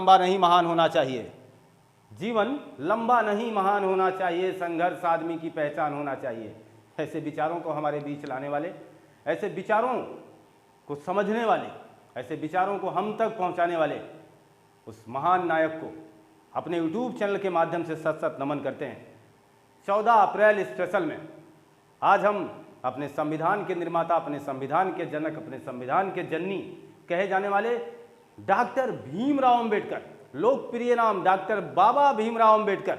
लंबा नहीं महान होना चाहिए, जीवन लंबा नहीं महान होना चाहिए, संघर्ष आदमी की पहचान होना चाहिए। ऐसे विचारों को हमारे बीच लाने वाले, ऐसे विचारों को समझने वाले, ऐसे विचारों को हम तक पहुंचाने वाले उस महान नायक को अपने यूट्यूब चैनल के माध्यम से सत सत नमन करते हैं। 14 अप्रैल स्पेशल में आज हम अपने संविधान के निर्माता, अपने संविधान के जनक, अपने संविधान के जननी कहे जाने वाले डॉक्टर भीमराव अंबेडकर, लोकप्रिय नाम डॉक्टर बाबा भीमराव अंबेडकर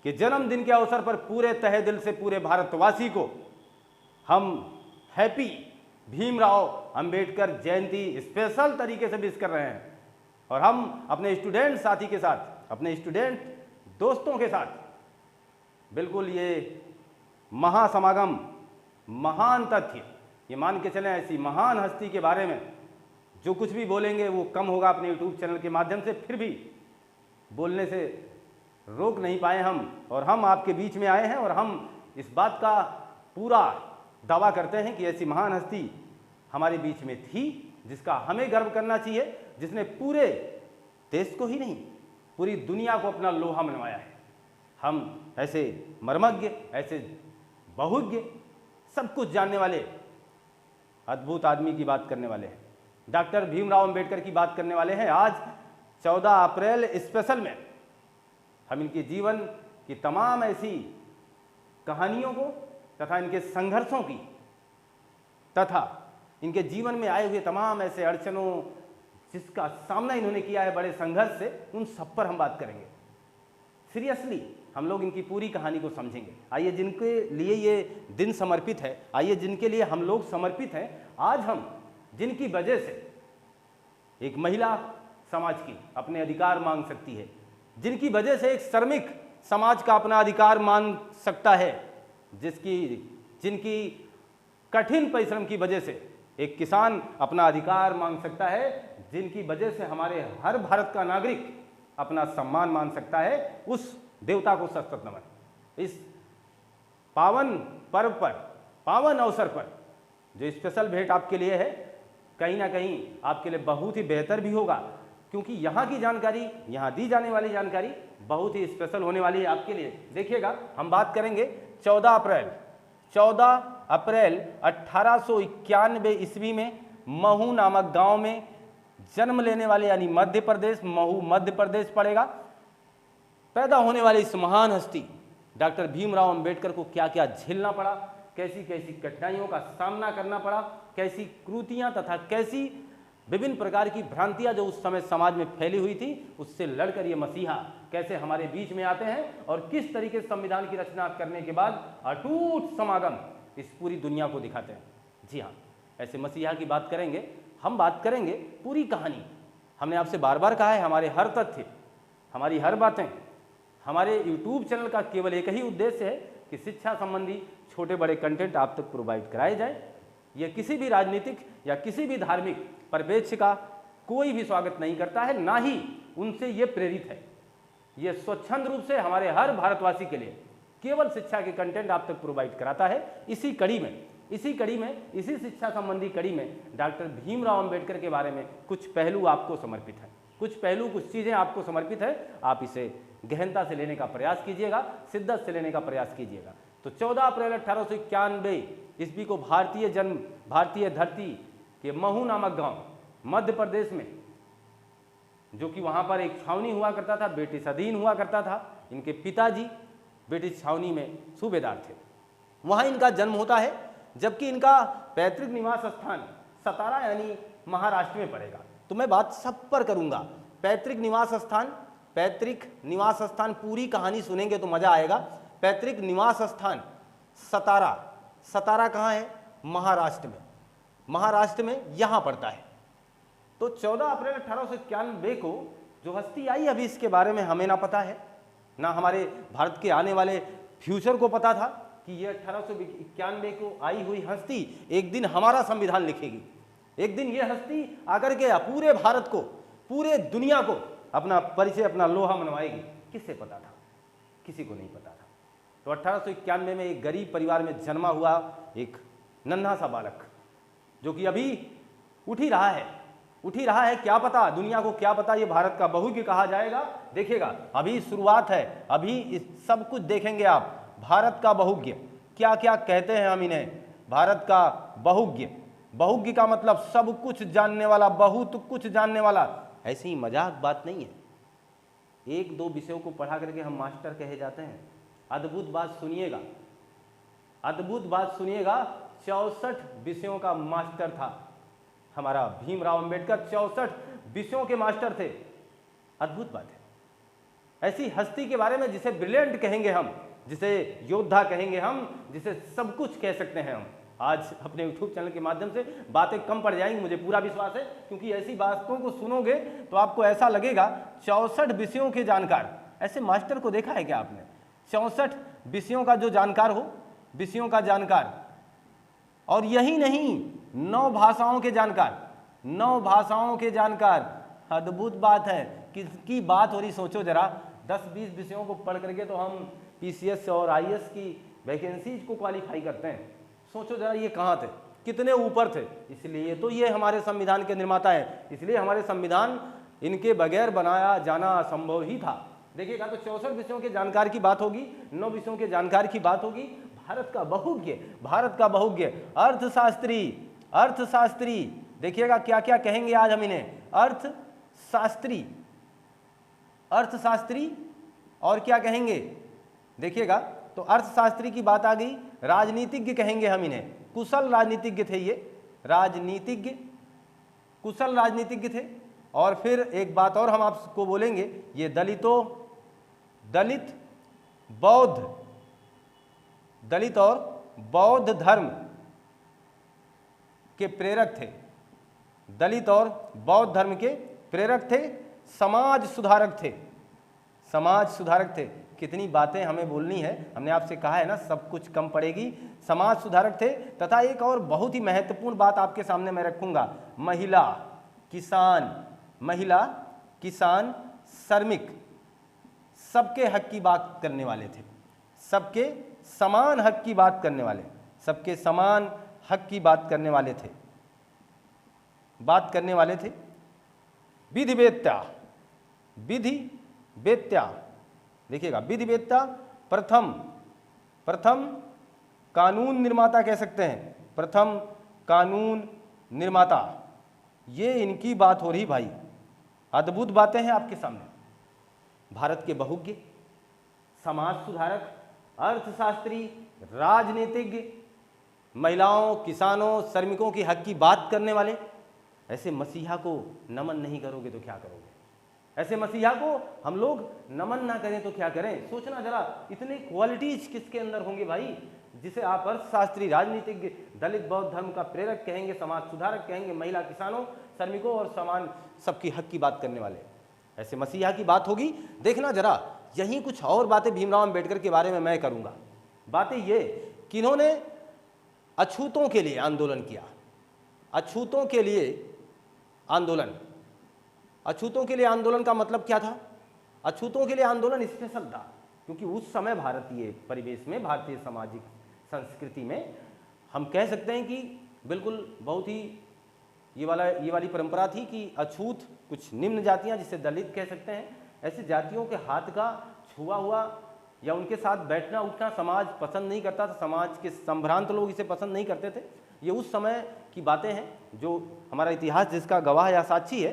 के जन्मदिन के अवसर पर पूरे तहे दिल से पूरे भारतवासी को हम हैप्पी भीमराव अंबेडकर जयंती स्पेशल तरीके से विश कर रहे हैं। और हम अपने स्टूडेंट साथी के साथ, अपने स्टूडेंट दोस्तों के साथ बिल्कुल ये महासमागम, महान तथ्य, ये मान के चलें ऐसी महान हस्ती के बारे में जो कुछ भी बोलेंगे वो कम होगा अपने यूट्यूब चैनल के माध्यम से। फिर भी बोलने से रोक नहीं पाए हम, और हम आपके बीच में आए हैं और हम इस बात का पूरा दावा करते हैं कि ऐसी महान हस्ती हमारे बीच में थी जिसका हमें गर्व करना चाहिए, जिसने पूरे देश को ही नहीं पूरी दुनिया को अपना लोहा मनवाया है। हम ऐसे मर्मज्ञ, ऐसे बहुज्ञ, सब कुछ जानने वाले अद्भुत आदमी की बात करने वाले हैं, डॉक्टर भीमराव अंबेडकर की बात करने वाले हैं। आज 14 अप्रैल स्पेशल में हम इनके जीवन की तमाम ऐसी कहानियों को तथा इनके संघर्षों की तथा इनके जीवन में आए हुए तमाम ऐसे अड़चनों जिसका सामना इन्होंने किया है बड़े संघर्ष से, उन सब पर हम बात करेंगे। सीरियसली हम लोग इनकी पूरी कहानी को समझेंगे। आइए जिनके लिए ये दिन समर्पित है, आइए जिनके लिए हम लोग समर्पित हैं, आज हम जिनकी वजह से एक महिला समाज की अपने अधिकार मांग सकती है, जिनकी वजह से एक श्रमिक समाज का अपना अधिकार मांग सकता है, जिनकी कठिन परिश्रम की वजह से एक किसान अपना अधिकार मांग सकता है, जिनकी वजह से हमारे हर भारत का नागरिक अपना सम्मान मान सकता है, उस देवता को सत सत नमन। इस पावन पर्व पर, पावन अवसर पर जो स्पेशल भेंट आपके लिए है, कहीं ना कहीं आपके लिए बहुत ही बेहतर भी होगा, क्योंकि यहाँ की जानकारी, यहाँ दी जाने वाली जानकारी बहुत ही स्पेशल होने वाली है आपके लिए। देखिएगा, हम बात करेंगे 14 अप्रैल 1891 ईस्वी में महू नामक गांव में जन्म लेने वाले, यानी मध्य प्रदेश, महू मध्य प्रदेश पड़ेगा, पैदा होने वाली इस महान हस्ती डॉक्टर भीमराव अंबेडकर को क्या क्या झेलना पड़ा, कैसी कैसी कठिनाइयों का सामना करना पड़ा, कैसी क्रूतियां तथा कैसी विभिन्न प्रकार की भ्रांतियां जो उस समय समाज में फैली हुई थी, उससे लड़कर ये मसीहा कैसे हमारे बीच में आते हैं और किस तरीके से संविधान की रचना करने के बाद अटूट समागम इस पूरी दुनिया को दिखाते हैं। जी हाँ, ऐसे मसीहा की बात करेंगे, हम बात करेंगे पूरी कहानी। हमने आपसे बार बार कहा है, हमारे हर तथ्य, हमारी हर बातें, हमारे यूट्यूब चैनल का केवल एक ही उद्देश्य है कि शिक्षा संबंधी छोटे बड़े कंटेंट आप तक प्रोवाइड कराए जाए। यह किसी भी राजनीतिक या किसी भी धार्मिक परिप्रेक्ष्य का कोई भी स्वागत नहीं करता है, ना ही उनसे ये प्रेरित है। यह स्वच्छंद रूप से हमारे हर भारतवासी के लिए केवल शिक्षा के कंटेंट आप तक प्रोवाइड कराता है। इसी कड़ी में इसी शिक्षा संबंधी कड़ी में डॉक्टर भीमराव अंबेडकर के बारे में कुछ पहलू आपको समर्पित है, कुछ चीज़ें आपको समर्पित है। आप इसे गहनता से लेने का प्रयास कीजिएगा, शिद्दत से लेने का प्रयास कीजिएगा। तो 14 अप्रैल 1891 ईस्वी को भारतीय धरती के महू नामक गांव मध्य प्रदेश में, जो कि वहां पर एक छावनी हुआ करता था, ब्रिटिश अधीन हुआ करता था। इनके पिताजी ब्रिटिश छावनी में सूबेदार थे, वहां इनका जन्म होता है, जबकि इनका पैतृक निवास स्थान सतारा यानी महाराष्ट्र में पड़ेगा। तो मैं बात सब पर करूंगा, पैतृक निवास स्थान पूरी कहानी सुनेंगे तो मजा आएगा। पैतृक निवास स्थान सतारा कहाँ है? महाराष्ट्र में यहां पड़ता है। तो 14 अप्रैल 1891 को जो हस्ती आई, अभी इसके बारे में हमें ना पता है, ना हमारे भारत के आने वाले फ्यूचर को पता था कि ये 1891 को आई हुई हस्ती एक दिन हमारा संविधान लिखेगी। एक दिन ये हस्ती आकर के पूरे भारत को, पूरे दुनिया को अपना परिचय, अपना लोहा मनवाएगी। किससे पता था? किसी को नहीं पता था। तो 1891 में एक गरीब परिवार में जन्मा हुआ एक नन्हा सा बालक, जो कि अभी उठ ही रहा है, उठ ही रहा है। क्या पता, दुनिया को क्या पता, ये भारत का बहुज्ञ कहा जाएगा। देखिएगा, अभी शुरुआत है, अभी इस सब कुछ देखेंगे आप। भारत का बहुज्ञ, क्या क्या कहते हैं हम इन्हें, भारत का बहुज्ञ। बहुज्ञ का मतलब सब कुछ जानने वाला, बहुत कुछ जानने वाला। ऐसी मजाक बात नहीं है। एक दो विषयों को पढ़ा करके हम मास्टर कहे जाते हैं। अद्भुत बात सुनिएगा, अद्भुत बात सुनिएगा। 64 विषयों का मास्टर था हमारा भीमराव अंबेडकर, 64 विषयों के मास्टर थे। अद्भुत बात है। ऐसी हस्ती के बारे में जिसे ब्रिलियंट कहेंगे हम, जिसे योद्धा कहेंगे हम, जिसे सब कुछ कह सकते हैं हम। आज अपने यूट्यूब चैनल के माध्यम से बातें कम पड़ जाएंगी, मुझे पूरा विश्वास है, क्योंकि ऐसी बातों को सुनोगे तो आपको ऐसा लगेगा 64 विषयों के जानकार। ऐसे मास्टर को देखा है क्या आपने? 64 विषयों का जो जानकार हो, विषयों का जानकार। और यही नहीं, 9 भाषाओं के जानकार, 9 भाषाओं के जानकार। अद्भुत बात है। किसकी बात हो रही, सोचो जरा। 10-20 विषयों को पढ़ करके तो हम पीसीएस और आईएएस की वैकेंसीज को क्वालिफाई करते हैं। सोचो जरा, ये कहाँ थे, कितने ऊपर थे। इसलिए तो ये हमारे संविधान के निर्माता है, इसलिए हमारे संविधान इनके बगैर बनाया जाना असंभव ही था। देखिएगा, तो 64 विषयों के जानकार की बात होगी, 9 विषयों के जानकार की बात होगी। भारत का बहुज्ञ, भारत का बहुज्ञ, अर्थशास्त्री, अर्थशास्त्री। देखिएगा क्या क्या कहेंगे आज हम इन्हें। अर्थशास्त्री, अर्थशास्त्री। और क्या कहेंगे, देखिएगा, तो अर्थशास्त्री की बात आ गई। राजनीतिज्ञ कहेंगे हम इन्हें, कुशल राजनीतिज्ञ थे ये, राजनीतिज्ञ, कुशल राजनीतिज्ञ थे। और फिर एक बात और हम आपको बोलेंगे, ये दलितों, दलित, बौद्ध, दलित और बौद्ध धर्म के प्रेरक थे, दलित और बौद्ध धर्म के प्रेरक थे, समाज सुधारक थे, समाज सुधारक थे। कितनी बातें हमें बोलनी है, हमने आपसे कहा है ना, सब कुछ कम पड़ेगी। समाज सुधारक थे। तथा एक और बहुत ही महत्वपूर्ण बात आपके सामने मैं रखूंगा, महिला, किसान, महिला, किसान, श्रमिक, सबके हक की बात करने वाले थे, सबके समान हक की बात करने वाले, सबके समान हक की बात करने वाले थे, बात करने वाले थे। विधि वेत्ता, विधि वेत्ता, देखिएगा, विधि वेत्ता, प्रथम, प्रथम कानून निर्माता कह सकते हैं, प्रथम कानून निर्माता। ये इनकी बात हो रही भाई। अद्भुत बातें हैं आपके सामने। भारत के बहुज्ञ, समाज सुधारक, अर्थशास्त्री, राजनीतिज्ञ, महिलाओं, किसानों, श्रमिकों की हक की बात करने वाले। ऐसे मसीहा को नमन नहीं करोगे तो क्या करोगे? ऐसे मसीहा को हम लोग नमन ना करें तो क्या करें? सोचना जरा, इतने क्वालिटीज किसके अंदर होंगे भाई, जिसे आप अर्थशास्त्री, राजनीतिज्ञ, दलित बौद्ध धर्म का प्रेरक कहेंगे, समाज सुधारक कहेंगे, महिला, किसानों, श्रमिकों और समान सबकी हक की बात करने वाले। ऐसे मसीहा की बात होगी। देखना जरा, यहीं कुछ और बातें भीमराव अंबेडकर के बारे में मैं करूंगा। बातें ये कि इन्होंने अछूतों के लिए आंदोलन किया, अछूतों के लिए आंदोलन। अछूतों के लिए आंदोलन का मतलब क्या था? अछूतों के लिए आंदोलन स्पेशल था, क्योंकि उस समय भारतीय परिवेश में, भारतीय सामाजिक संस्कृति में हम कह सकते हैं कि बिल्कुल बहुत ही ये वाली परंपरा थी कि अछूत, कुछ निम्न जातियां जिसे दलित कह सकते हैं, ऐसे जातियों के हाथ का छुआ हुआ या उनके साथ बैठना उठना समाज पसंद नहीं करता था। समाज के संभ्रांत लोग इसे पसंद नहीं करते थे। ये उस समय की बातें हैं जो हमारा इतिहास जिसका गवाह या साक्षी है।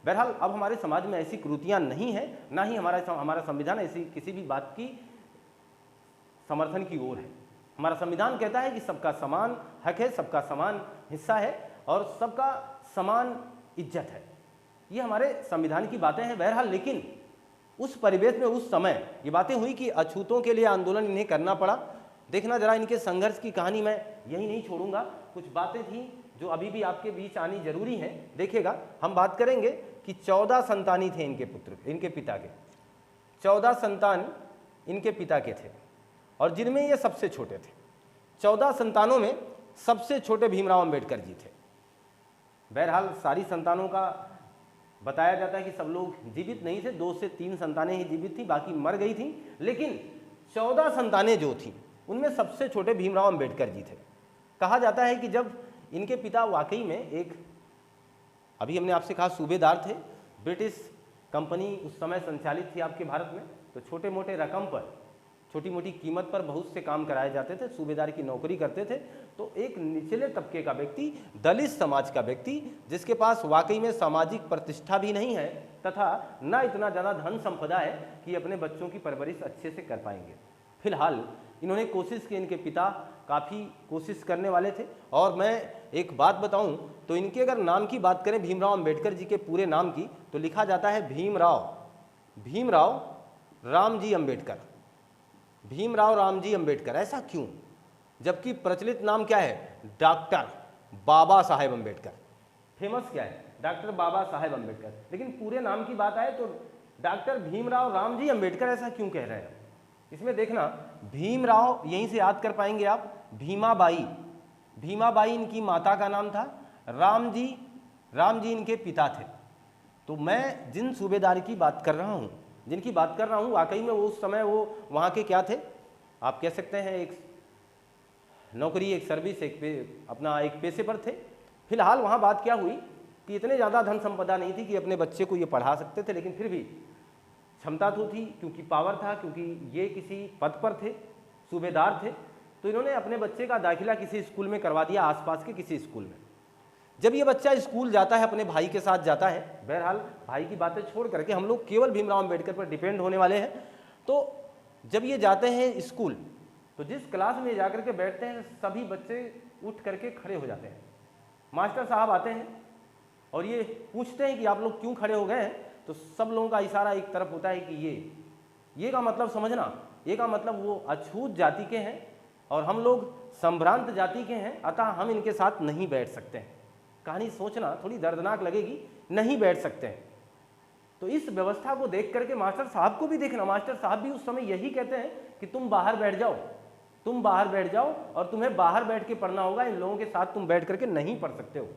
बहरहाल अब हमारे समाज में ऐसी कृतियां नहीं है, ना ही हमारा संविधान ऐसी किसी भी बात की समर्थन की ओर है। हमारा संविधान कहता है कि सबका समान हक है, सबका समान हिस्सा है और सबका समान इज्जत है। ये हमारे संविधान की बातें हैं। बहरहाल लेकिन उस परिवेश में उस समय ये बातें हुई कि अछूतों के लिए आंदोलन इन्हें करना पड़ा। देखना जरा, इनके संघर्ष की कहानी मैं यही नहीं छोड़ूंगा, कुछ बातें थी जो अभी भी आपके बीच आनी जरूरी है। देखिएगा, हम बात करेंगे कि 14 संतानी थे इनके पुत्र, इनके पिता के 14 संतान इनके पिता के थे और जिनमें ये सबसे छोटे थे। 14 संतानों में सबसे छोटे भीमराव अंबेडकर जी थे। बहरहाल सारी संतानों का बताया जाता है कि सब लोग जीवित नहीं थे, 2 से 3 संतानें ही जीवित थी, बाकी मर गई थी। लेकिन 14 संतानें जो थी उनमें सबसे छोटे भीमराव अंबेडकर जी थे। कहा जाता है कि जब इनके पिता वाकई में एक अभी हमने आपसे कहा सूबेदार थे, ब्रिटिश कंपनी उस समय संचालित थी आपके भारत में, तो छोटे मोटे रकम पर, छोटी मोटी कीमत पर बहुत से काम कराए जाते थे, सूबेदार की नौकरी करते थे। तो एक निचले तबके का व्यक्ति, दलित समाज का व्यक्ति, जिसके पास वाकई में सामाजिक प्रतिष्ठा भी नहीं है तथा न इतना ज़्यादा धन संपदा है कि अपने बच्चों की परवरिश अच्छे से कर पाएंगे। फिलहाल इन्होंने कोशिश की, इनके पिता काफ़ी कोशिश करने वाले थे। और मैं एक बात बताऊं तो इनके अगर नाम की बात करें, भीमराव अंबेडकर जी के पूरे नाम की, तो लिखा जाता है भीमराव रामजी अंबेडकर, भीमराव रामजी अंबेडकर। ऐसा क्यों? जबकि प्रचलित नाम क्या है? डॉक्टर बाबा साहेब अंबेडकर। फेमस क्या है? डॉक्टर बाबा साहेब अंबेडकर। लेकिन पूरे नाम की बात आए तो डॉक्टर भीमराव रामजी अंबेडकर ऐसा क्यों कह रहे हैं? इसमें देखना, भीमराव यहीं से याद कर पाएंगे आप, भीमाबाई इनकी माता का नाम था, रामजी इनके पिता थे। तो मैं जिन सूबेदार की बात कर रहा हूँ, जिनकी बात कर रहा हूँ, वाकई में वो उस समय वो वहाँ के क्या थे, आप कह सकते हैं एक नौकरी, एक सर्विस, अपना एक पेशे पर थे। फिलहाल वहाँ बात क्या हुई कि इतने ज़्यादा धन संपदा नहीं थी कि अपने बच्चे को ये पढ़ा सकते थे, लेकिन फिर भी क्षमता तो थी, क्योंकि पावर था, क्योंकि ये किसी पद पर थे, सूबेदार थे। तो इन्होंने अपने बच्चे का दाखिला किसी स्कूल में करवा दिया, आसपास के किसी स्कूल में। जब ये बच्चा स्कूल जाता है, अपने भाई के साथ जाता है, बहरहाल भाई की बातें छोड़ करके हम लोग केवल भीमराव अंबेडकर पर डिपेंड होने वाले हैं। तो जब ये जाते हैं स्कूल, तो जिस क्लास में जाकर के बैठते हैं, सभी बच्चे उठ करके खड़े हो जाते हैं। मास्टर साहब आते हैं और ये पूछते हैं कि आप लोग क्यों खड़े हो गए हैं? तो सब लोगों का इशारा एक तरफ होता है कि ये का मतलब समझना, ये का मतलब वो अछूत जाति के हैं और हम लोग संभ्रांत जाति के हैं, अतः हम इनके साथ नहीं बैठ सकते हैं। कहानी सोचना थोड़ी दर्दनाक लगेगी, नहीं बैठ सकते हैं। तो इस व्यवस्था को देख करके मास्टर साहब को भी देखना, मास्टर साहब भी उस समय यही कहते हैं कि तुम बाहर बैठ जाओ, तुम बाहर बैठ जाओ और तुम्हें बाहर बैठ के पढ़ना होगा, इन लोगों के साथ तुम बैठ करके नहीं पढ़ सकते हो।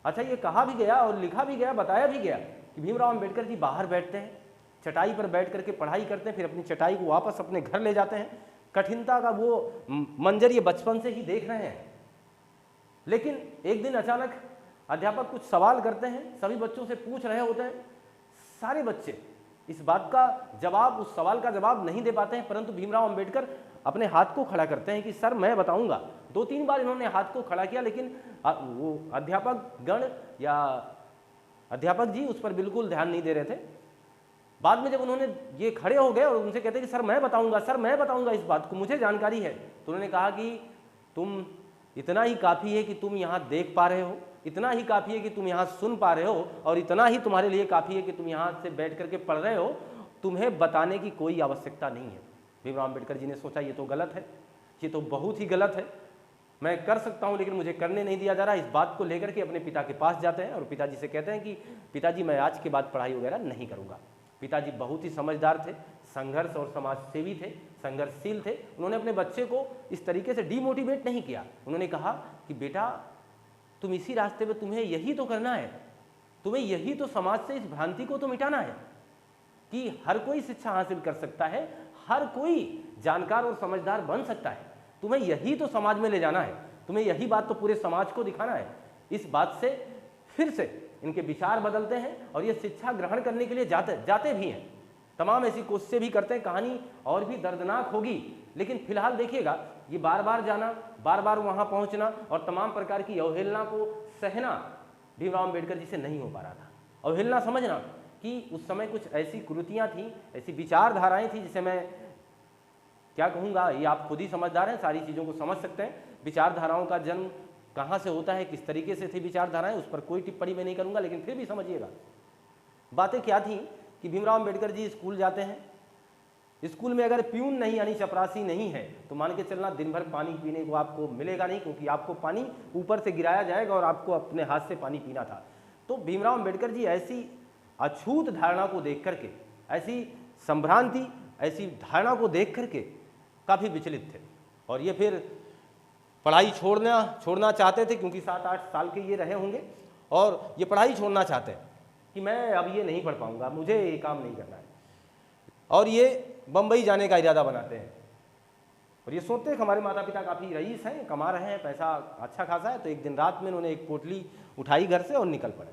अच्छा, ये कहा भी गया और लिखा भी गया, बताया भी गया कि भीमराव अंबेडकर जी बाहर बैठते हैं, चटाई पर बैठ करके पढ़ाई करते हैं, फिर अपनी चटाई को वापस अपने घर ले जाते हैं। कठिनता का वो मंजर ये बचपन से ही देख रहे हैं। लेकिन एक दिन अचानक अध्यापक कुछ सवाल करते हैं, सभी बच्चों से पूछ रहे होते हैं, सारे बच्चे इस बात का जवाब, उस सवाल का जवाब नहीं दे पाते हैं, परंतु भीमराव अंबेडकर अपने हाथ को खड़ा करते हैं कि सर मैं बताऊंगा। 2-3 बार इन्होंने हाथ को खड़ा किया, लेकिन वो अध्यापक गण या अध्यापक जी उस पर बिल्कुल ध्यान नहीं दे रहे थे। बाद में जब उन्होंने ये खड़े हो गए और उनसे कहते कि सर मैं बताऊंगा, सर मैं बताऊंगा इस बात को, मुझे जानकारी है, तो उन्होंने कहा कि तुम, इतना ही काफ़ी है कि तुम यहाँ देख पा रहे हो, इतना ही काफ़ी है कि तुम यहाँ सुन पा रहे हो, और इतना ही तुम्हारे लिए काफ़ी है कि तुम यहाँ से बैठ करके पढ़ रहे हो, तुम्हें बताने की कोई आवश्यकता नहीं है। भीमराव अंबेडकर जी ने सोचा ये तो गलत है, ये तो बहुत ही गलत है, मैं कर सकता हूँ लेकिन मुझे करने नहीं दिया जा रहा। इस बात को लेकर के अपने पिता के पास जाते हैं और पिताजी से कहते हैं कि पिताजी मैं आज के बाद पढ़ाई वगैरह नहीं करूँगा। पिताजी बहुत ही समझदार थे, संघर्ष और समाज सेवी थे, संघर्षशील थे। उन्होंने अपने बच्चे को इस तरीके से डीमोटिवेट नहीं किया। उन्होंने कहा कि बेटा तुम इसी रास्ते पे, तुम्हें यही तो करना है, तुम्हें यही तो समाज से इस भ्रांति को तो मिटाना है कि हर कोई शिक्षा हासिल कर सकता है, हर कोई जानकार और समझदार बन सकता है, तुम्हें यही तो समाज में ले जाना है, तुम्हें यही बात तो पूरे समाज को दिखाना है। इस बात से फिर से इनके विचार बदलते हैं और ये शिक्षा ग्रहण करने के लिए जाते भी हैं, तमाम ऐसी कोशिशें भी करते हैं। कहानी और भी दर्दनाक होगी, लेकिन फिलहाल देखिएगा ये बार बार जाना, बार बार वहाँ पहुँचना और तमाम प्रकार की अवहेलना को सहना भीमराव अंबेडकर जी से नहीं हो पा रहा था। अवहेलना समझना कि उस समय कुछ ऐसी कुरीतियाँ थीं, ऐसी विचारधाराएँ थीं, जिसे मैं क्या कहूँगा, ये आप खुद ही समझदार हैं, सारी चीज़ों को समझ सकते हैं। विचारधाराओं का जन्म कहाँ से होता है, किस तरीके से थी विचारधाराएं, उस पर कोई टिप्पणी मैं नहीं करूँगा, लेकिन फिर भी समझिएगा बातें क्या थी कि भीमराव अंबेडकर जी स्कूल जाते हैं। स्कूल में अगर प्यून नहीं यानी चपरासी नहीं है तो मान के चलना दिन भर पानी पीने को आपको मिलेगा नहीं, क्योंकि आपको पानी ऊपर से गिराया जाएगा और आपको अपने हाथ से पानी पीना था। तो भीमराव अंबेडकर जी ऐसी अछूत धारणा को देख करके, ऐसी संभ्रांति, ऐसी धारणा को देख करके काफ़ी विचलित थे और ये फिर पढ़ाई छोड़ना चाहते थे, क्योंकि 7-8 साल के ये रहे होंगे और ये पढ़ाई छोड़ना चाहते हैं कि मैं अब ये नहीं पढ़ पाऊँगा, मुझे ये काम नहीं करना है, और ये बम्बई जाने का इरादा बनाते हैं। और ये सोचते हैं कि हमारे माता पिता काफ़ी रईस हैं, कमा रहे हैं, पैसा अच्छा खासा है, तो एक दिन रात में उन्होंने एक पोटली उठाई घर से और निकल पड़े।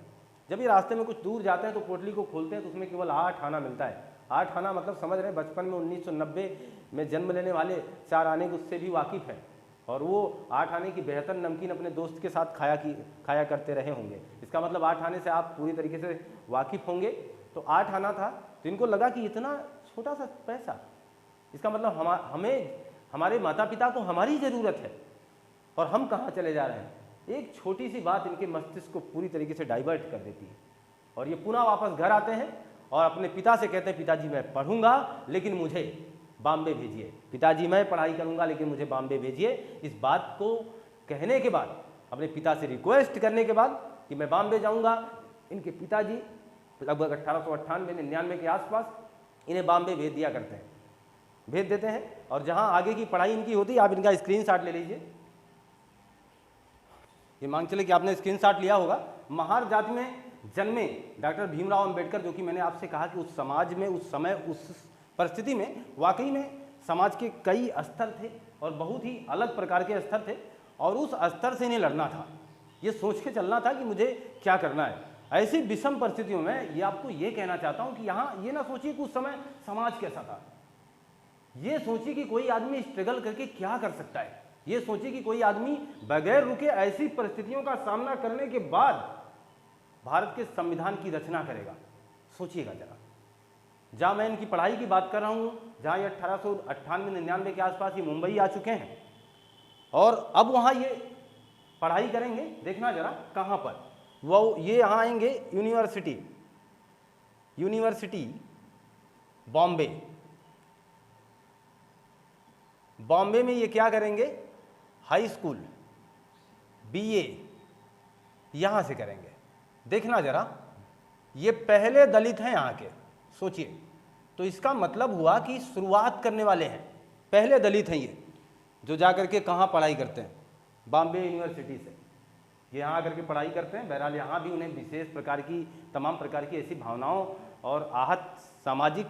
जब ये रास्ते में कुछ दूर जाते हैं तो पोटली को खोलते हैं तो उसमें केवल 8 आना मिलता है। 8 आना मतलब समझ रहे हैं, बचपन में 1990 में जन्म लेने वाले 4 आने उससे भी वाकिफ़ हैं, और वो 8 आने की बेहतर नमकीन अपने दोस्त के साथ खाया करते रहे होंगे। इसका मतलब 8 आने से आप पूरी तरीके से वाकिफ़ होंगे। तो 8 आना था, तो इनको लगा कि इतना छोटा सा पैसा, इसका मतलब हमें हमारे माता पिता को हमारी ज़रूरत है और हम कहाँ चले जा रहे हैं। एक छोटी सी बात इनके मस्तिष्क को पूरी तरीके से डाइवर्ट कर देती है, और ये पुनः वापस घर आते हैं और अपने पिता से कहते हैं, पिताजी मैं पढ़ूंगा लेकिन मुझे बॉम्बे भेजिए, पिताजी मैं पढ़ाई करूंगा लेकिन मुझे बॉम्बे भेजिए। इस बात को कहने के बाद, अपने पिता से रिक्वेस्ट करने के बाद कि मैं बॉम्बे जाऊंगा, इनके पिताजी लगभग 1898-99 के आसपास इन्हें बॉम्बे भेज दिया करते हैं, भेज देते हैं। और जहां आगे की पढ़ाई इनकी होती है, आप इनका स्क्रीनशॉट ले लीजिए। ये मांग चले कि आपने स्क्रीनशॉट लिया होगा। महार जाति में जन्मे डॉक्टर भीमराव अंबेडकर, जो कि मैंने आपसे कहा कि उस समाज में, उस समय, उस परिस्थिति में वाकई में समाज के कई स्तर थे और बहुत ही अलग प्रकार के स्तर थे, और उस स्तर से इन्हें लड़ना था। ये सोच के चलना था कि मुझे क्या करना है। ऐसी विषम परिस्थितियों में ये आपको ये कहना चाहता हूँ कि यहाँ ये ना सोचिए कि उस समय समाज कैसा था, ये सोचिए कि कोई आदमी स्ट्रगल करके क्या कर सकता है। ये सोचिए कि कोई आदमी बगैर रुके ऐसी परिस्थितियों का सामना करने के बाद भारत के संविधान की रचना करेगा। सोचिएगा जरा। जहाँ मैं इनकी पढ़ाई की बात कर रहा हूँ, जहाँ ये 1898-99 के आसपास ये मुंबई आ चुके हैं, और अब वहाँ ये पढ़ाई करेंगे। देखना जरा कहाँ पर, वो ये यहाँ आएंगे यूनिवर्सिटी बॉम्बे। बॉम्बे में ये क्या करेंगे, हाई स्कूल BA यहाँ से करेंगे। देखना जरा, ये पहले दलित हैं यहाँ के, सोचिए। तो इसका मतलब हुआ कि शुरुआत करने वाले हैं, पहले दलित हैं ये, जो जाकर के कहाँ पढ़ाई करते हैं, बॉम्बे यूनिवर्सिटी से ये यहाँ आकर के पढ़ाई करते हैं। बहरहाल यहाँ भी उन्हें विशेष प्रकार की, तमाम प्रकार की ऐसी भावनाओं और आहत सामाजिक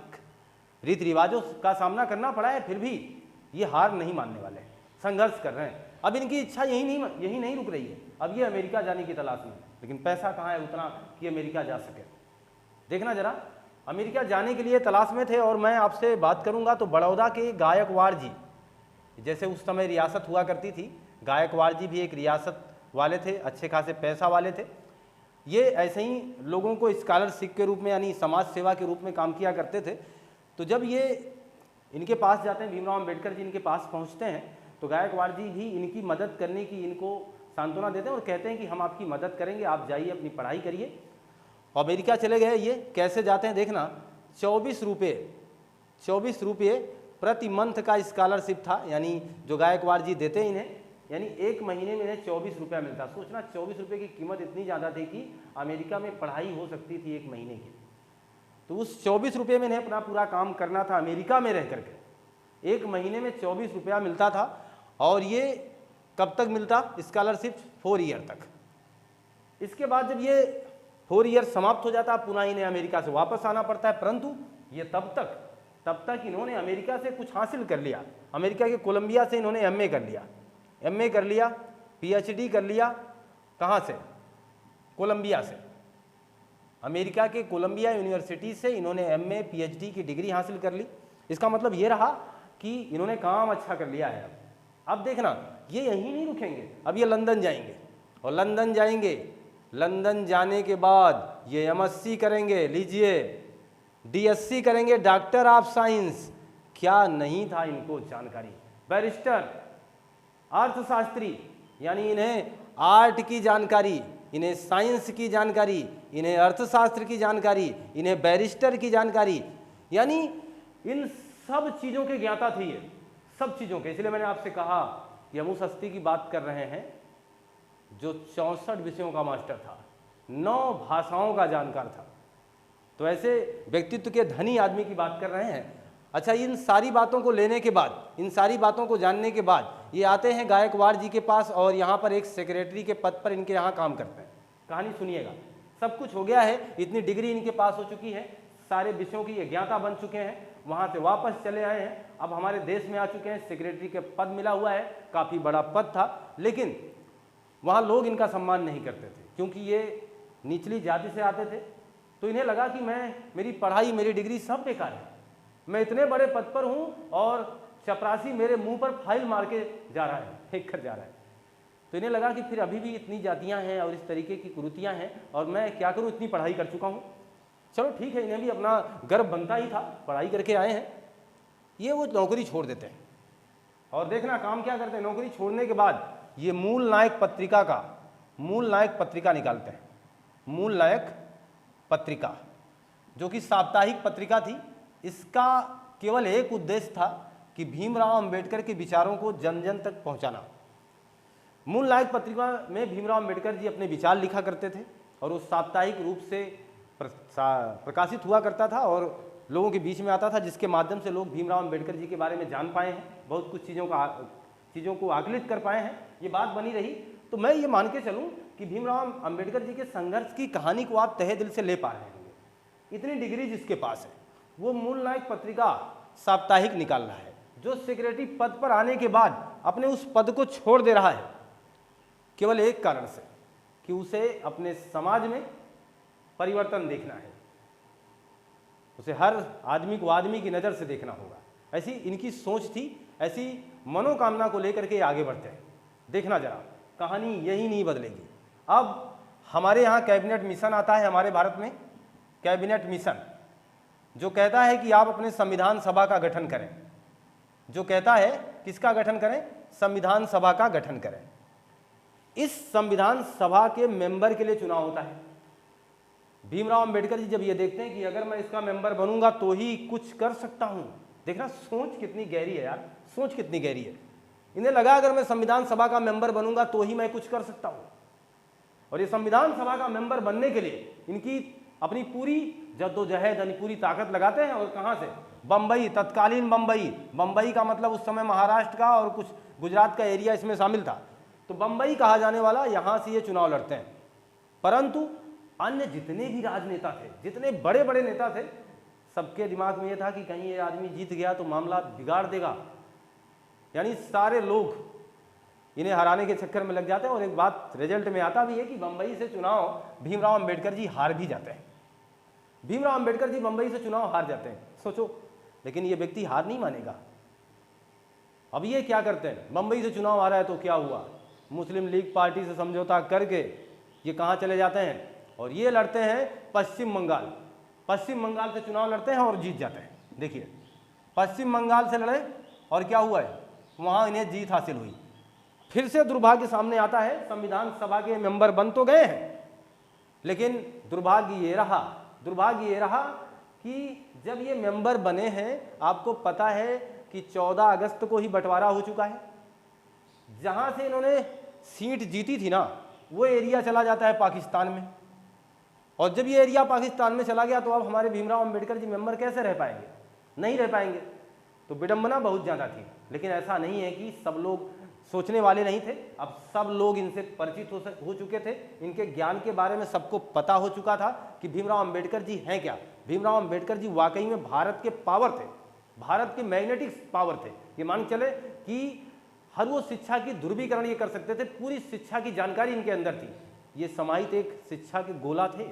रीति रिवाजों का सामना करना पड़ा है, फिर भी ये हार नहीं मानने वाले हैं, संघर्ष कर रहे हैं। अब इनकी इच्छा यही नहीं रुक रही है, अब ये अमेरिका जाने की तलाश में, लेकिन पैसा कहाँ है उतना कि अमेरिका जा सके। देखना जरा, अमेरिका जाने के लिए तलाश में थे। और मैं आपसे बात करूंगा तो बड़ौदा के गायकवाड़ जी, जैसे उस समय रियासत हुआ करती थी, गायकवाड़ जी भी एक रियासत वाले थे, अच्छे खासे पैसा वाले थे। ये ऐसे ही लोगों को स्कॉलरशिप के रूप में, यानी समाज सेवा के रूप में काम किया करते थे। तो जब ये इनके पास जाते हैं, भीमराव अंबेडकर जी इनके पास पहुंचते हैं, तो गायकवाड़ जी भी इनकी मदद करने की इनको सांत्वना देते हैं और कहते हैं कि हम आपकी मदद करेंगे, आप जाइए अपनी पढ़ाई करिए। अमेरिका चले गए। ये कैसे जाते हैं देखना, 24 रुपये प्रति मंथ का स्कॉलरशिप था, यानी जो गायकवाड़ जी देते हैं इन्हें, यानी एक महीने में इन्हें 24 रुपया मिलता। सोचना, 24 रुपये की कीमत इतनी ज़्यादा थी कि अमेरिका में पढ़ाई हो सकती थी एक महीने की। तो उस 24 रुपये में इन्हें अपना पूरा काम करना था अमेरिका में रह करके। एक महीने में 24 रुपया मिलता था। और ये कब तक मिलता स्कॉलरशिप? 4 ईयर तक। इसके बाद जब ये 4 ईयर समाप्त हो जाता, पुनः इन्हें अमेरिका से वापस आना पड़ता है। परंतु ये तब तक इन्होंने अमेरिका से कुछ हासिल कर लिया। अमेरिका के कोलंबिया से इन्होंने एमए कर लिया, पीएचडी कर लिया। कहाँ से? कोलंबिया से। अमेरिका के कोलंबिया यूनिवर्सिटी से इन्होंने एमए पीएचडी की डिग्री हासिल कर ली। इसका मतलब ये रहा कि इन्होंने काम अच्छा कर लिया है। अब देखना, ये यहीं नहीं रुकेंगे, अब ये लंदन जाएंगे। और लंदन जाने के बाद ये एमएससी करेंगे, लीजिए डीएससी करेंगे, डॉक्टर ऑफ साइंस। क्या नहीं था इनको जानकारी, बैरिस्टर, अर्थशास्त्री, यानी इन्हें आर्ट की जानकारी, इन्हें साइंस की जानकारी, इन्हें अर्थशास्त्र की जानकारी, इन्हें बैरिस्टर की जानकारी, यानी इन सब चीज़ों के ज्ञाता थे ये, सब चीज़ों के। इसलिए मैंने आपसे कहा कि हम उस हस्ती की बात कर रहे हैं जो 64 विषयों का मास्टर था, 9 भाषाओं का जानकार था। तो ऐसे व्यक्तित्व के धनी आदमी की बात कर रहे हैं। अच्छा, इन सारी बातों को लेने के बाद, इन सारी बातों को जानने के बाद ये आते हैं गायकवाड़ जी के पास और यहाँ पर एक सेक्रेटरी के पद पर इनके यहाँ काम करते हैं। कहानी सुनिएगा। सब कुछ हो गया है, इतनी डिग्री इनके पास हो चुकी है, सारे विषयों की ये ज्ञाता बन चुके हैं, वहाँ से वापस चले आए हैं, अब हमारे देश में आ चुके हैं, सेक्रेटरी के पद मिला हुआ है, काफ़ी बड़ा पद था। लेकिन वहाँ लोग इनका सम्मान नहीं करते थे, क्योंकि ये निचली जाति से आते थे, तो इन्हें लगा कि मेरी पढ़ाई, मेरी डिग्री सब बेकार है, मैं इतने बड़े पद पर हूँ और चपरासी मेरे मुंह पर फाइल मार के जा रहा है, फेंक कर जा रहा है। तो इन्हें लगा कि फिर अभी भी इतनी जातियाँ हैं और इस तरीके की कुरीतियाँ हैं और मैं क्या करूँ, इतनी पढ़ाई कर चुका हूँ। चलो ठीक है, इन्हें भी अपना गर्व बनता ही था, पढ़ाई करके आए हैं। ये वो नौकरी छोड़ देते हैं और देखना काम क्या करते हैं। नौकरी छोड़ने के बाद ये मूल नायक पत्रिका निकालते हैं। मूल नायक पत्रिका जो कि साप्ताहिक पत्रिका थी, इसका केवल एक उद्देश्य था कि भीमराव अंबेडकर के विचारों को जन जन तक पहुंचाना। मूल नायक पत्रिका में भीमराव अंबेडकर जी अपने विचार लिखा करते थे और वो साप्ताहिक रूप से प्रकाशित हुआ करता था और लोगों के बीच में आता था, जिसके माध्यम से लोग भीमराव अंबेडकर जी के बारे में जान पाए हैं, बहुत कुछ चीज़ों को आकलित कर पाए हैं। ये बात बनी रही तो मैं ये मान के चलूँ कि भीमराव अंबेडकर जी के संघर्ष की कहानी को आप तहे दिल से ले पा रहे होंगे। इतनी डिग्री जिसके पास है, वो मूल नायक पत्रिका साप्ताहिक निकाल रहा है, जो सेक्रेटरी पद पर आने के बाद अपने उस पद को छोड़ दे रहा है केवल एक कारण से कि उसे अपने समाज में परिवर्तन देखना है, उसे हर आदमी को आदमी की नज़र से देखना होगा। ऐसी इनकी सोच थी, ऐसी मनोकामना को लेकर के आगे बढ़ते हैं। देखना जरा, कहानी यही नहीं बदलेगी। अब हमारे यहाँ कैबिनेट मिशन आता है, हमारे भारत में कैबिनेट मिशन जो कहता है कि आप अपने संविधान सभा का गठन करें, जो कहता है किसका गठन करें, संविधान सभा का गठन करें। इस संविधान सभा के मेंबर के लिए चुनाव होता है। भीमराव अंबेडकर जी जब ये देखते हैं कि अगर मैं इसका मेंबर बनूंगा तो ही कुछ कर सकता हूं, देखना सोच कितनी गहरी है यार, सोच कितनी गहरी है। इन्हें लगा अगर मैं संविधान सभा का मेंबर बनूंगा तो ही मैं कुछ कर सकता हूं, और ये संविधान सभा का मेंबर बनने के लिए इनकी अपनी पूरी जद्दोजहद यानी पूरी ताकत लगाते हैं। और कहाँ से, बम्बई, तत्कालीन बम्बई का मतलब उस समय महाराष्ट्र का और कुछ गुजरात का एरिया इसमें शामिल था, तो बम्बई कहा जाने वाला, यहाँ से ये चुनाव लड़ते हैं। परंतु अन्य जितने भी राजनेता थे, जितने बड़े बड़े नेता थे, सबके दिमाग में ये था कि कहीं ये आदमी जीत गया तो मामला बिगाड़ देगा, यानी सारे लोग इन्हें हराने के चक्कर में लग जाते हैं। और एक बात रिजल्ट में आता भी है कि बम्बई से चुनाव भीमराव अंबेडकर जी हार भी जाते हैं। भीमराव अंबेडकर जी बम्बई से चुनाव हार जाते हैं, सोचो। लेकिन ये व्यक्ति हार नहीं मानेगा। अब ये क्या करते हैं, बम्बई से चुनाव आ रहा है तो क्या हुआ, मुस्लिम लीग पार्टी से समझौता करके ये कहाँ चले जाते हैं और ये लड़ते हैं पश्चिम बंगाल से चुनाव लड़ते हैं और जीत जाते हैं। देखिए, पश्चिम बंगाल से लड़े और क्या हुआ है, वहाँ इन्हें जीत हासिल हुई। फिर से दुर्भाग्य सामने आता है, संविधान सभा के मेंबर बन तो गए हैं, लेकिन दुर्भाग्य ये रहा कि जब ये मेंबर बने हैं, आपको पता है कि 14 अगस्त को ही बंटवारा हो चुका है। जहाँ से इन्होंने सीट जीती थी ना, वो एरिया चला जाता है पाकिस्तान में, और जब ये एरिया पाकिस्तान में चला गया तो अब हमारे भीमराव अंबेडकर जी मेंबर कैसे रह पाएंगे, नहीं रह पाएंगे। तो विडंबना बहुत ज़्यादा थी। लेकिन ऐसा नहीं है कि सब लोग सोचने वाले नहीं थे, अब सब लोग इनसे परिचित हो चुके थे, इनके ज्ञान के बारे में सबको पता हो चुका था कि भीमराव अंबेडकर जी हैं क्या। भीमराव अंबेडकर जी वाकई में भारत के पावर थे, भारत के मैग्नेटिक पावर थे। ये मान चले कि हर वो शिक्षा की ध्रुवीकरण ये कर सकते थे, पूरी शिक्षा की जानकारी इनके अंदर थी। ये समाहित एक शिक्षा के गोला थे,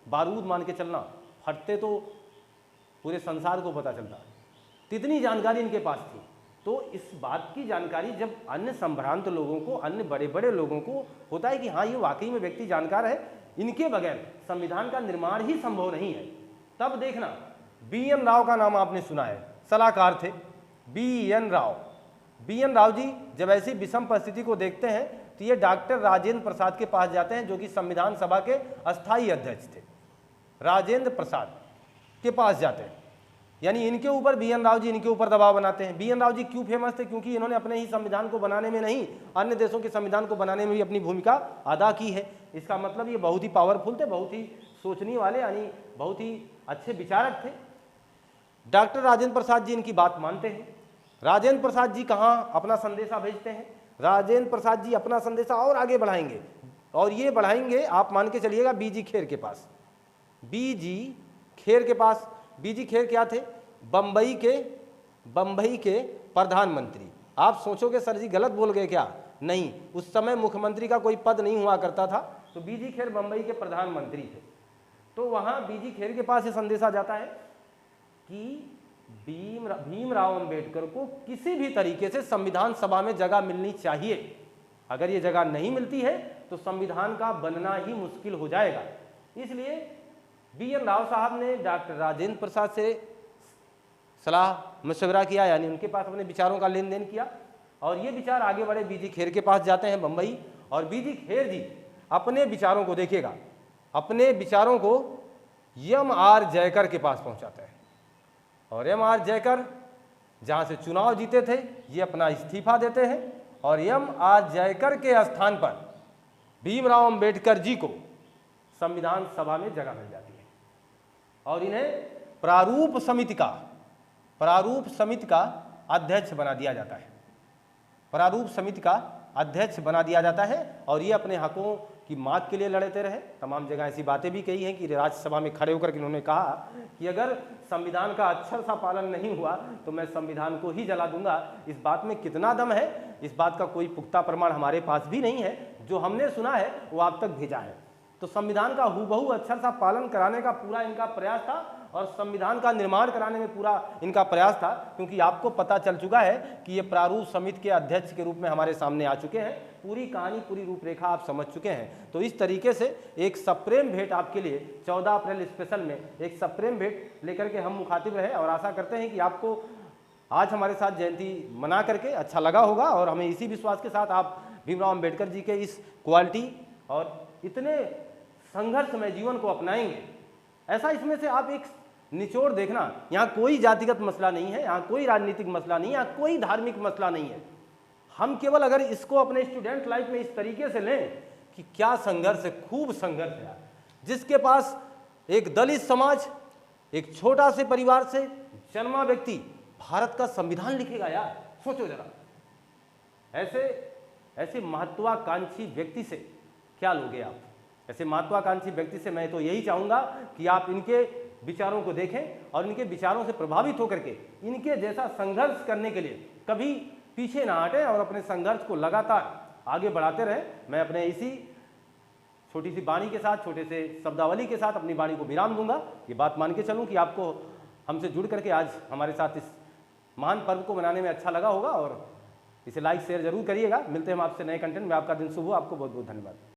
बारूद मान के चलना, फटते तो पूरे संसार को पता चलता, इतनी जानकारी इनके पास थी। तो इस बात की जानकारी जब अन्य संभ्रांत लोगों को, अन्य बड़े बड़े लोगों को होता है कि हाँ ये वाकई में व्यक्ति जानकार है, इनके बगैर संविधान का निर्माण ही संभव नहीं है, तब देखना BN राव का नाम आपने सुना है, सलाहकार थे BN राव जी जब ऐसी विषम परिस्थिति को देखते हैं तो ये डॉक्टर राजेंद्र प्रसाद के पास जाते हैं, जो कि संविधान सभा के अस्थायी अध्यक्ष थे। राजेंद्र प्रसाद के पास जाते हैं, यानी इनके ऊपर BN राव जी इनके ऊपर दबाव बनाते हैं। BN राव जी क्यों फेमस थे, क्योंकि इन्होंने अपने ही संविधान को बनाने में नहीं, अन्य देशों के संविधान को बनाने में भी अपनी भूमिका अदा की है। इसका मतलब ये बहुत ही पावरफुल थे, बहुत ही सोचने वाले, यानी बहुत ही अच्छे विचारक थे। डॉक्टर राजेंद्र प्रसाद जी इनकी बात मानते हैं। राजेंद्र प्रसाद जी कहाँ अपना संदेशा भेजते हैं, राजेंद्र प्रसाद जी अपना संदेशा और आगे बढ़ाएंगे, और ये बढ़ाएंगे आप मान के चलिएगा BG खेर के पास। BG खेर के पास, BG खेर क्या थे, बम्बई के प्रधानमंत्री। आप सोचोगे सर जी गलत बोल गए क्या, नहीं, उस समय मुख्यमंत्री का कोई पद नहीं हुआ करता था, तो बीजी खेर बंबई के प्रधानमंत्री थे। तो वहाँ बीजी खेर के पास ये संदेशा जाता है कि भीमराव अंबेडकर को किसी भी तरीके से संविधान सभा में जगह मिलनी चाहिए। अगर ये जगह नहीं मिलती है तो संविधान का बनना ही मुश्किल हो जाएगा। इसलिए BN राव साहब ने डॉक्टर राजेंद्र प्रसाद से सलाह मशवरा किया, यानी उनके पास अपने विचारों का लेन देन किया और ये विचार आगे बढ़े बीजी खेर के पास जाते हैं बंबई। और बीजी खेर जी अपने विचारों को देखिएगा, अपने विचारों को MR जयकर के पास पहुंचाते हैं और MR जयकर जहां से चुनाव जीते थे ये अपना इस्तीफा देते हैं और MR जयकर के स्थान पर भीमराव अंबेडकर जी को संविधान सभा में जगह मिल जाती है और इन्हें प्रारूप समिति का अध्यक्ष बना दिया जाता है। प्रारूप समिति का अध्यक्ष बना दिया जाता है और ये अपने हकों की मांग के लिए लड़ते रहे। तमाम जगह ऐसी बातें भी कही हैं कि राज्यसभा में खड़े होकर इन्होंने कहा कि अगर संविधान का अक्षर सा पालन नहीं हुआ तो मैं संविधान को ही जला दूंगा। इस बात में कितना दम है, इस बात का कोई पुख्ता प्रमाण हमारे पास भी नहीं है, जो हमने सुना है वो आप तक भेजा है। तो संविधान का हूबहू अक्षर सा पालन कराने का पूरा इनका प्रयास था और संविधान का निर्माण कराने में पूरा इनका प्रयास था, क्योंकि आपको पता चल चुका है कि ये प्रारूप समिति के अध्यक्ष के रूप में हमारे सामने आ चुके हैं। पूरी कहानी, पूरी रूपरेखा आप समझ चुके हैं। तो इस तरीके से एक सप्रेम भेंट आपके लिए 14 अप्रैल स्पेशल में एक सप्रेम भेंट लेकर के हम मुखातिब रहे और आशा करते हैं कि आपको आज हमारे साथ जयंती मना करके अच्छा लगा होगा और हमें इसी विश्वास के साथ आप भीमराव अंबेडकर जी के इस क्वालिटी और इतने संघर्षमय जीवन को अपनाएंगे। ऐसा इसमें से आप एक निचोड़ देखना, यहाँ कोई जातिगत मसला नहीं है, यहाँ कोई राजनीतिक मसला नहीं है, यहाँ कोई धार्मिक मसला नहीं है। हम केवल अगर इसको अपने स्टूडेंट लाइफ में इस तरीके से लें कि क्या संघर्ष है, खूब संघर्ष है। जिसके पास एक दलित समाज, एक छोटा से परिवार से जन्मा व्यक्ति भारत का संविधान लिखेगा, यार सोचो जरा। ऐसे महत्वाकांक्षी व्यक्ति से क्या लोगे आप? ऐसे महत्वाकांक्षी व्यक्ति से मैं तो यही चाहूँगा कि आप इनके विचारों को देखें और इनके विचारों से प्रभावित होकर के इनके जैसा संघर्ष करने के लिए कभी पीछे ना हटें और अपने संघर्ष को लगातार आगे बढ़ाते रहें। मैं अपने इसी छोटी सी वाणी के साथ, छोटे से शब्दावली के साथ अपनी वाणी को विराम दूंगा। ये बात मान के चलूं कि आपको हमसे जुड़ करके आज हमारे साथ इस महान पर्व को मनाने में अच्छा लगा होगा और इसे लाइक शेयर जरूर करिएगा। मिलते हैं हम आपसे नए कंटेंट में। आपका दिन शुभ हो। आपको बहुत बहुत धन्यवाद।